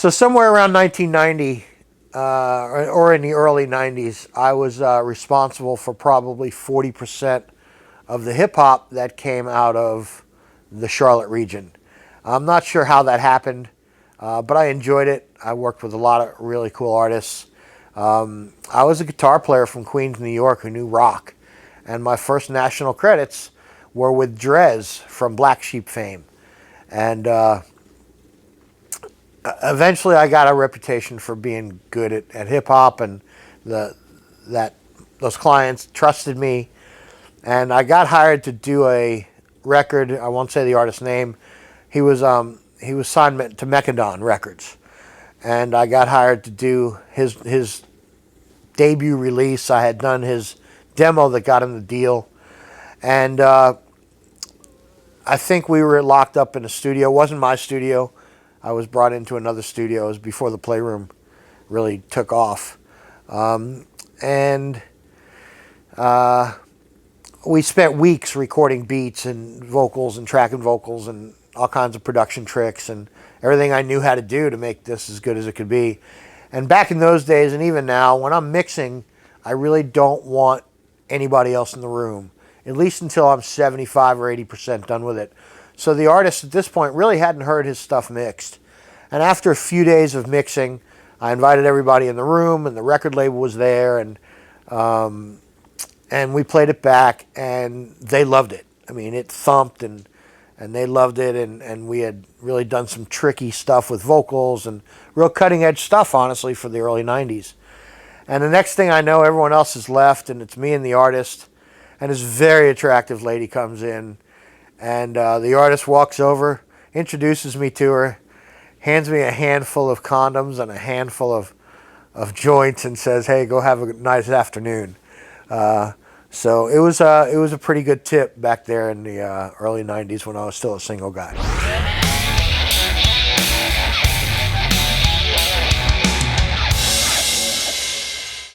So somewhere around 1990 or in the early 90s, I was responsible for probably 40% of the hip hop that came out of the Charlotte region. I'm not sure how that happened, but I enjoyed it. I worked with a lot of really cool artists. I was a guitar player from Queens, New York who knew rock, and my first national credits were with Drez from Black Sheep fame. And eventually I got a reputation for being good at hip hop, and those clients trusted me, and I got hired to do a record. I won't say the artist's name. He was signed to Mechadon Records, and I got hired to do his debut release. I had done his demo that got him the deal, and I think we were locked up in a studio. It wasn't my studio. I was brought into another studio. It was before the Playroom really took off. And we spent weeks recording beats and vocals and tracking vocals and all kinds of production tricks and everything I knew how to do to make this as good as it could be. And back in those days, and even now, when I'm mixing, I really don't want anybody else in the room, at least until I'm 75 or 80% done with it. So the artist at this point really hadn't heard his stuff mixed. And after a few days of mixing, I invited everybody in the room, and the record label was there, and we played it back, and they loved it. I mean, it thumped, and they loved it, and we had really done some tricky stuff with vocals and real cutting-edge stuff, honestly, for the early 90s. And the next thing I know, everyone else has left, and it's me and the artist, and this very attractive lady comes in, and the artist walks over, introduces me to her, hands me a handful of condoms and a handful of joints, and says, "Hey, go have a nice afternoon." So it was a pretty good tip back there in the early 90s when I was still a single guy.